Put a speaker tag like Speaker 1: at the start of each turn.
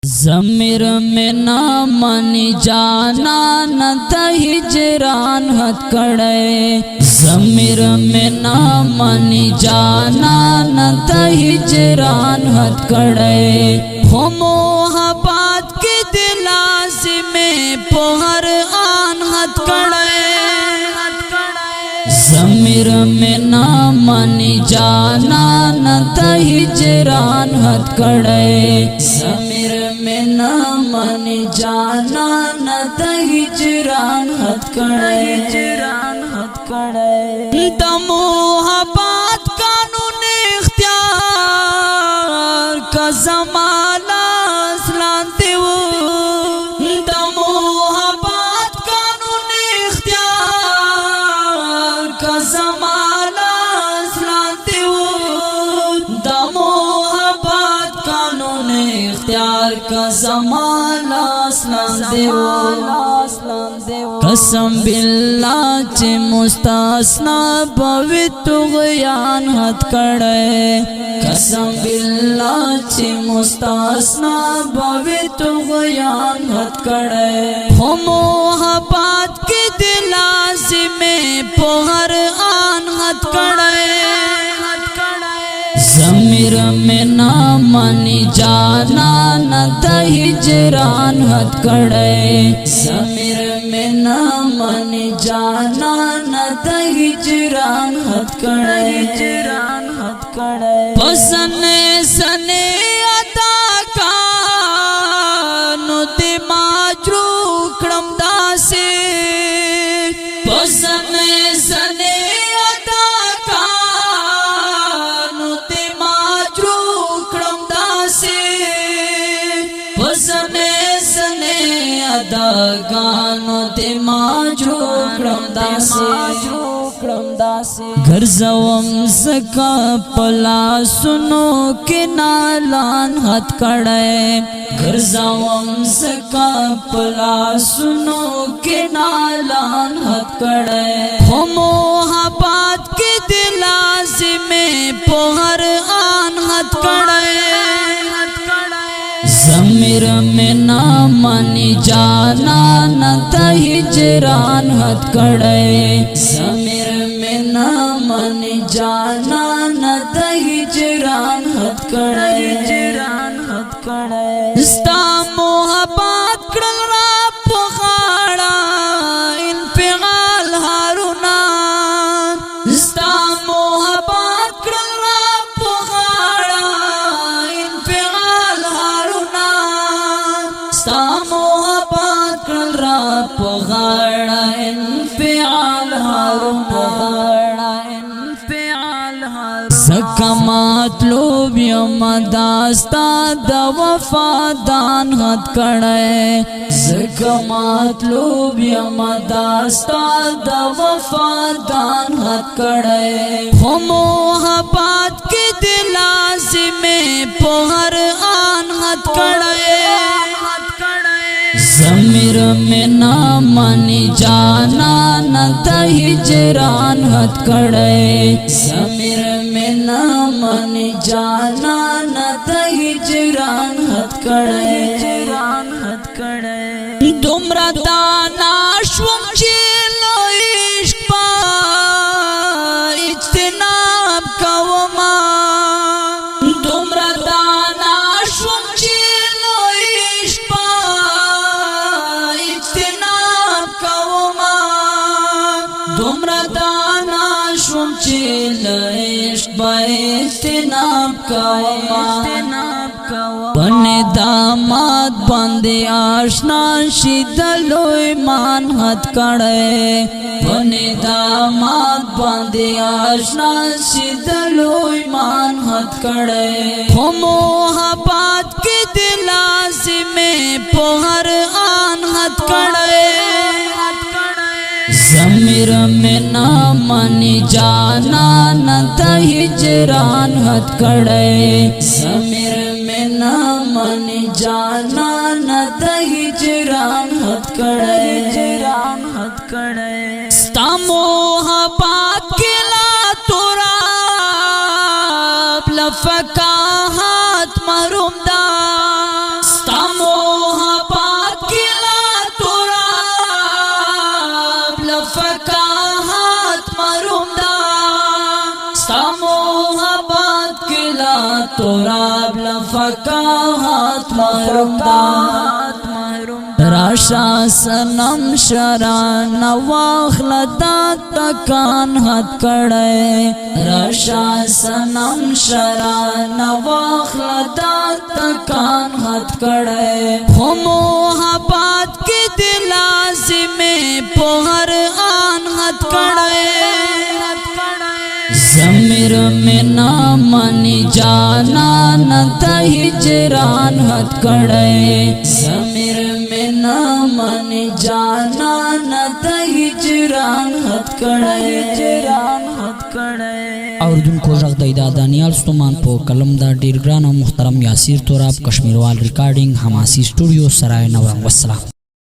Speaker 1: ज़मीर में ना मानी जाना न त हिजरान हथकड़े। ज़मीर में ना मानी जाना न त हिजरान हथकड़े। हो मोहब्बत के दिलाज़ी में पोहर आन हथकड़े। ज़मीर में ना मानी जाना न त हिजरान हथकड़े। ज़मीर में ना मानी जाना न त हिजरान हथकड़े। त मोहब्बत कानून इख्तियार का ज़माना असलाते वो। त मोहब्बत कानून इख्तियार का ज़माना असलाते वो। त मोहब्बत कानून इख्तियार का ज़माना असलाते वो। कसम बिल्लाह चे मुस्तासना बवे तुग़यान हथकड़े। कसम बिल्लाह चे मुस्तासना बवे तुग़यान हथकड़े। हो मोहब्बत के दिलाज़ी में पोहर आन हथकड़े। ज़मीर में ना मानी जाना न त हिजरान हथकड़े। ज़मीर में ना मानी जाना न त हिजरान हथकड़े। पसने सने अदा का नु दिमाजरू क्रम दासे। पसने सने अदा का नु दिमाजरू क्रम दासे। पसने सने अदा गानो दिमाजरू क्रम दासे। घर जवम सका पला सुनो के नालान हथकड़े। घर जवम सका पला सुनो के नालान हथकड़े। हो मोहब्बत के दिलाज़ी में पोहर आन हथकड़े। ज़मीर में ना मानी जाना न त हिजरान हथकड़े। ज़मीर में ना मानी जाना न त हिजरान हथकड़े। स्ता मोहब्बत क्रल रा पखाड़ा इंफिगाल हारुना। स्ता मोहब्बत क्रल रा पखाड़ा इंफिगाल हारुना। स्ता मोहब्बत क्रल रा पखाड़ा इंफिगाल हारुना। सकमात लोब यमदास्ता द वफादान हथकड़े। सकमात लोब यमदास्ता द वफादान हथकड़े। हो मोहब्बत के दिलाज़ी में पोहर आन हथकड़े। ज़मीर में ना मानी जाना न त हिजरान हथकड़े। ज़मीर में ना मानी जाना न त हिजरान हथकड़े। तुमरा दाना शुम चेलो इश्क पा इज्तिनाब कवमा। तुमरा दाना शुम चेलो इश्क पा इज्तिनाब कवमा। तुमरा दाना शुम चेलो इश्क पा इज्तिनाब कवमा। बने दामाद बंदे आशना शीतलोय मान हथकड़े। बने दामाद बंदे आशना शीतलोय मान हथकड़े। हो मोहब्बत के दिलाज़ी में पोहर आन हथकड़े। ज़मीर में ना मानी जाना न त हिजरान हथकड़े। ज़मीर में ना मानी जाना न त हिजरान हथकड़े। स्ता मोहब्बत के ला तोरा लफका हाथ मरुमदा। تراب لفقاحت محروم دا راشا سنم شران واخل دا تکان حد کڑے راشا سنم شران واخل دا تکان حد کڑے خمو حبات کی دلازمی پوہر آن حد کڑے زمیر میں نامنی جانا نتا ہجران حد کڑے زمیر میں نامنی جانا نتا ہجران حد کڑے
Speaker 2: اوردون کو رغ دا دانیال ستومان پو کلم دا ډیر ګران او محترم یاسیر توراب کشمیروال ریکارډینګ حماسی سټوډیو سرای نورنګ. والسلام.